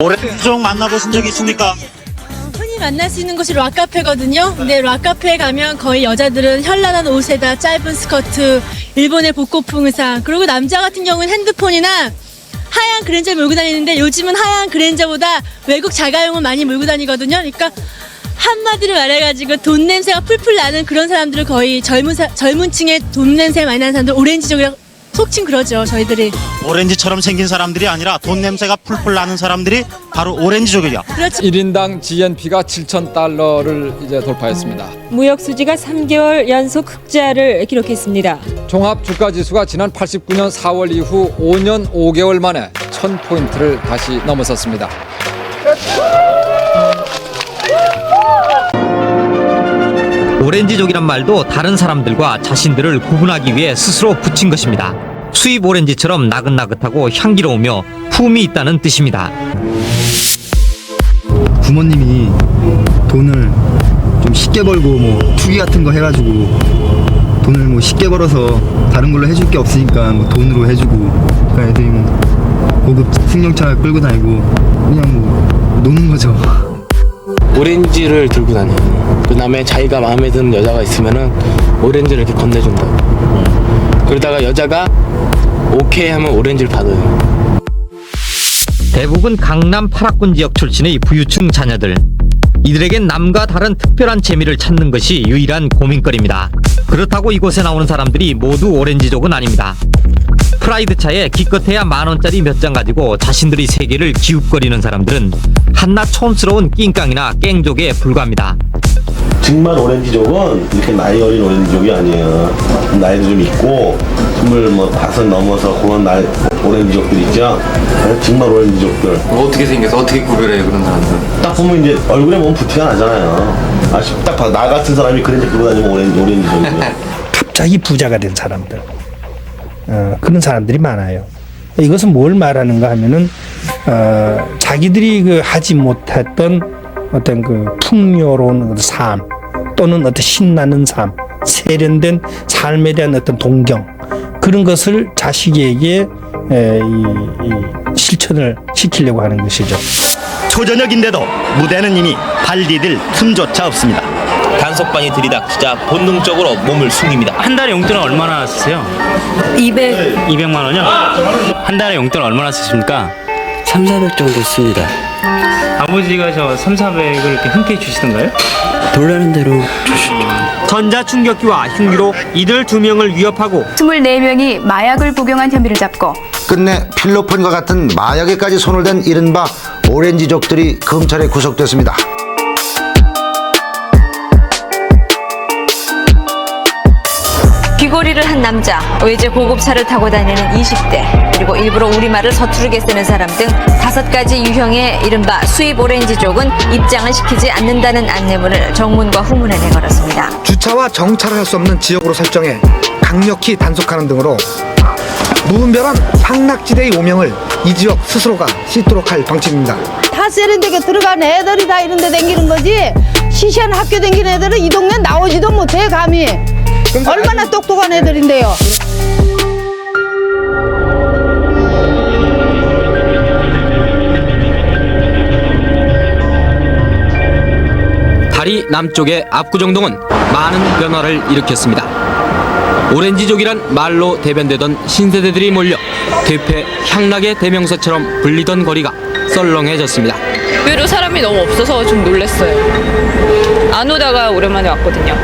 오렌지족 만나보신 적 있습니까? 흔히 만날 수 있는 곳이 락카페거든요. 근데 락카페에 가면 거의 여자들은 현란한 옷에다 짧은 스커트, 일본의 복고풍 의상, 그리고 남자 같은 경우는 핸드폰이나 하얀 그랜저를 몰고 다니는데 요즘은 하얀 그랜저보다 외국 자가용을 많이 몰고 다니거든요. 그러니까 한마디로 말해가지고 돈 냄새가 풀풀 나는 그런 사람들을 거의 젊은 층에 돈 냄새 많이 나는 사람들 오렌지족이라고 속칭 그러죠, 저희들이. 오렌지처럼 생긴 사람들이 아니라 돈 냄새가 풀풀 나는 사람들이 바로 오렌지족이야. 그렇죠. 1인당 GNP가 7,000달러를 이제 돌파했습니다. 무역 수지가 3개월 연속 흑자를 기록했습니다. 종합 주가 지수가 지난 89년 4월 이후 5년 5개월 만에 1,000포인트를 다시 넘어섰습니다. 오렌지족이란 말도 다른 사람들과 자신들을 구분하기 위해 스스로 붙인 것입니다. 수입 오렌지처럼 나긋나긋하고 향기로우며 품이 있다는 뜻입니다. 부모님이 돈을 좀 쉽게 벌고 뭐 투기 같은 거 해가지고 돈을 뭐 쉽게 벌어서 다른 걸로 해줄 게 없으니까 뭐 돈으로 해주고, 그러니까 애들이 뭐 고급 승용차 끌고 다니고 그냥 뭐 노는 거죠. 오렌지를 들고 다녀요. 그 다음에 자기가 마음에 드는 여자가 있으면은 오렌지를 이렇게 건네준다. 그러다가 여자가 오케이 하면 오렌지를 받아요. 대부분 강남 8학군 지역 출신의 부유층 자녀들. 이들에겐 남과 다른 특별한 재미를 찾는 것이 유일한 고민거리입니다. 그렇다고 이곳에 나오는 사람들이 모두 오렌지족은 아닙니다. 프라이드 차에 기껏해야 10,000원짜리 몇 장 가지고 자신들의 세계를 기웃거리는 사람들은 한낱 촌스러운 낑깡이나 깽족에 불과합니다. 정말 오렌지족은 이렇게 나이 어린 오렌지족이 아니에요. 나이도 좀 있고 25 넘어서 그런 나이 오렌지족들 있죠. 정말 오렌지족들. 어떻게 생겨서 어떻게 구별해요 그런 사람들? 딱 보면 이제 얼굴에 보면 부티가 나잖아요. 딱 봐도 나 같은 사람이 그랜저 끌고 다니면 오렌지족이죠. 갑자기 부자가 된 사람들, 그런 사람들이 많아요. 이것은 뭘 말하는가 하면은 자기들이 그 하지 못했던 어떤 그 풍요로운 삶 또는 어떤 신나는 삶, 세련된 삶에 대한 어떤 동경, 그런 것을 자식에게 실천을 시키려고 하는 것이죠. 초저녁인데도 무대는 이미 발 디딜 틈조차 없습니다. 단속반이 들이닥치자 본능적으로 몸을 숨깁니다. 한 달에 용돈은 얼마나 쓰세요? 200만 원이요? 한 달에 용돈 얼마나 쓰십니까? 300-400 정도 씁니다. 아버지가 저 300-400을 이렇게 흔쾌히 주시던가요? 돌라는 대로 주시죠. 전자충격기와 흉기로 이들 2명을 위협하고 24명이 마약을 복용한 혐의를 잡고 끝내 필로폰과 같은 마약에까지 손을 댄 이른바 오렌지족들이 검찰에 구속됐습니다. 귀걸이를 한 남자, 외제 고급차를 타고 다니는 20대, 그리고 일부러 우리말을 서투르게 쓰는 사람 등 5가지 유형의 이른바 수입 오렌지족은 입장을 시키지 않는다는 안내문을 정문과 후문에 내걸었습니다. 주차와 정차를 할 수 없는 지역으로 설정해 강력히 단속하는 등으로 무분별한 황락지대의 오명을 이 지역 스스로가 씻도록 할 방침입니다. 다 세련되게 들어간 애들이 다 이런 데 다니는 거지, 시시한 학교 다니는 애들은 이 동네 나오지도 못해 감히. 얼마나 똑똑한 애들인데요. 다리 남쪽의 압구정동은 많은 변화를 일으켰습니다. 오렌지족이란 말로 대변되던 신세대들이 몰려 퇴폐 향락의 대명사처럼 불리던 거리가 썰렁해졌습니다. 의외로 사람이 너무 없어서 좀 놀랐어요. 안 오다가 오랜만에 왔거든요.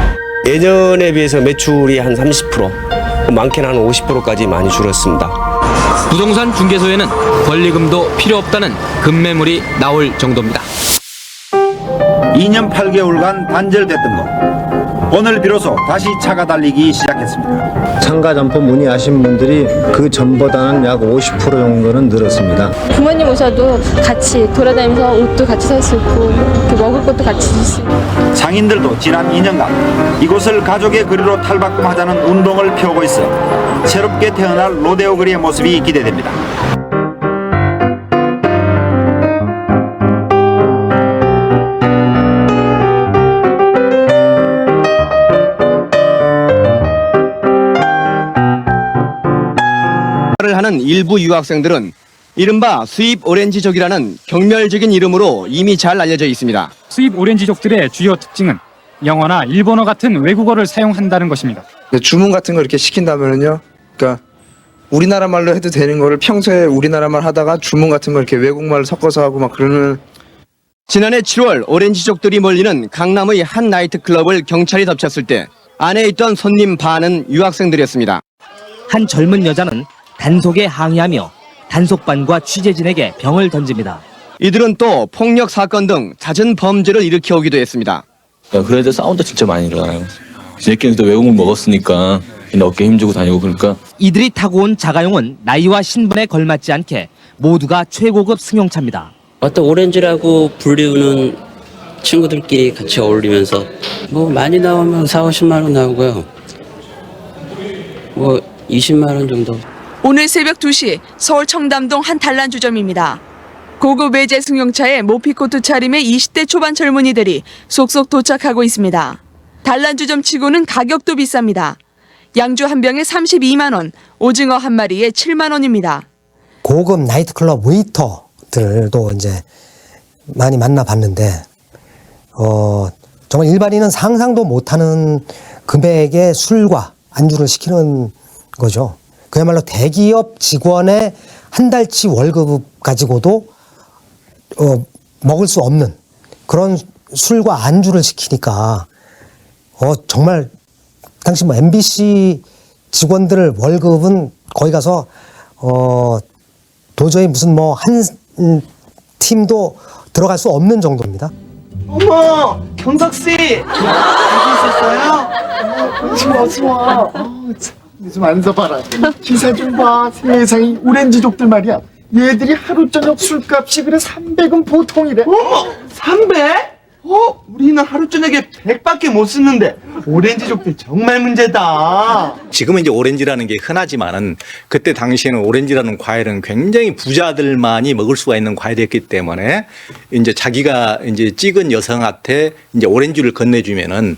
예전에 비해서 매출이 한 30%, 많게는 한 50%까지 많이 줄었습니다. 부동산 중개소에는 권리금도 필요 없다는 급매물이 나올 정도입니다. 2년 8개월간 단절됐던 것, 오늘 비로소 다시 차가 달리기 시작했습니다. 참가점포 문의하신 분들이 그 전보다는 약 50% 정도는 늘었습니다. 부모님 오셔도 같이 돌아다니면서 옷도 같이 살 수 있고 이렇게 먹을 것도 같이 줄 수 있고. 상인들도 지난 2년간 이곳을 가족의 거리로 탈바꿈하자는 운동을 펴고 있어 새롭게 태어날 로데오 거리의 모습이 기대됩니다. 하는 일부 유학생들은 이른바 수입 오렌지족이라는 경멸적인 이름으로 이미 잘 알려져 있습니다. 수입 오렌지족들의 주요 특징은 영어나 일본어 같은 외국어를 사용한다는 것입니다. 주문 같은 걸 이렇게 시킨다면요, 그러니까 우리나라 말로 해도 되는 거를 평소에 우리나라 말 하다가 주문 같은 걸 이렇게 외국말을 섞어서 하고 막 그러는. 지난해 7월 오렌지족들이 몰리는 강남의 한 나이트클럽을 경찰이 덮쳤을 때 안에 있던 손님 반은 유학생들이었습니다. 한 젊은 여자는 단속에 항의하며 단속반과 취재진에게 병을 던집니다. 이들은 또 폭력 사건 등 잦은 범죄를 일으켜오기도 했습니다. 그런 애들 싸움도 진짜 많이 일어나요. 얘네끼리도 외국물 먹었으니까 어깨 힘주고 다니고 그러니까. 이들이 타고 온 자가용은 나이와 신분에 걸맞지 않게 모두가 최고급 승용차입니다. 어떤 오렌지라고 불리우는 친구들끼리 같이 어울리면서 뭐 많이 나오면 4, 50만 원 나오고요. 뭐 20만 원 정도. 오늘 새벽 2시 서울 청담동 한 단란주점입니다. 고급 외제 승용차에 모피코트 차림의 20대 초반 젊은이들이 속속 도착하고 있습니다. 단란주점 치고는 가격도 비쌉니다. 양주 한 병에 32만 원, 오징어 한 마리에 7만 원입니다. 고급 나이트클럽 웨이터들도 이제 많이 만나봤는데 정말 일반인은 상상도 못하는 금액의 술과 안주를 시키는 거죠. 그야말로 대기업 직원의 한 달치 월급 가지고도 먹을 수 없는 그런 술과 안주를 시키니까 정말 당시 뭐 MBC 직원들 월급은 거기 가서 도저히 무슨 뭐 한 팀도 들어갈 수 없는 정도입니다. 어머, 경석씨! 여기 있었어요? 좋아. 좀 앉아봐라. 기사 좀 봐. 세상에 오렌지족들 말이야. 얘들이 하루 저녁 술값이 그래 300은 보통이래. 어머, 300? 우리는 하루 저녁에 100밖에 못 쓰는데 오렌지족들 정말 문제다. 지금은 이제 오렌지라는 게 흔하지만은 그때 당시에는 오렌지라는 과일은 굉장히 부자들만이 먹을 수가 있는 과일이었기 때문에 이제 자기가 이제 찍은 여성한테 이제 오렌지를 건네주면은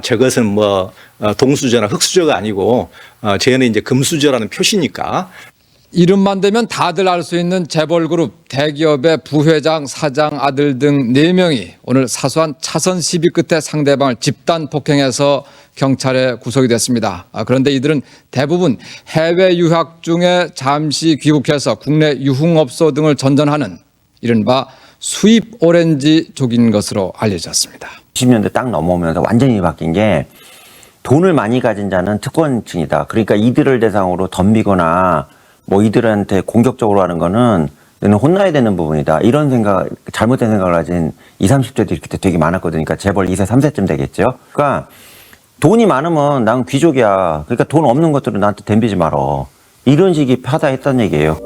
저것은 뭐 동수저나 흑수저가 아니고 쟤는 이제 금수저라는 표시니까. 이름만 대면 다들 알 수 있는 재벌그룹 대기업의 부회장, 사장, 아들 등 4명이 오늘 사소한 차선 시비 끝에 상대방을 집단 폭행해서 경찰에 구속이 됐습니다. 그런데 이들은 대부분 해외 유학 중에 잠시 귀국해서 국내 유흥업소 등을 전전하는 이른바 수입 오렌지족인 것으로 알려졌습니다. 90년대 딱 넘어오면서 완전히 바뀐 게 돈을 많이 가진 자는 특권층이다. 그러니까 이들을 대상으로 덤비거나 뭐 이들한테 공격적으로 하는 거는 너는 혼나야 되는 부분이다. 이런 생각, 잘못된 생각을 가진 20, 30대들이 그때 되게 많았거든요. 그러니까 재벌 2세, 3세쯤 되겠죠. 그러니까 돈이 많으면 난 귀족이야. 그러니까 돈 없는 것들은 나한테 덤비지 말어. 이런 식이 하다 했던 얘기예요.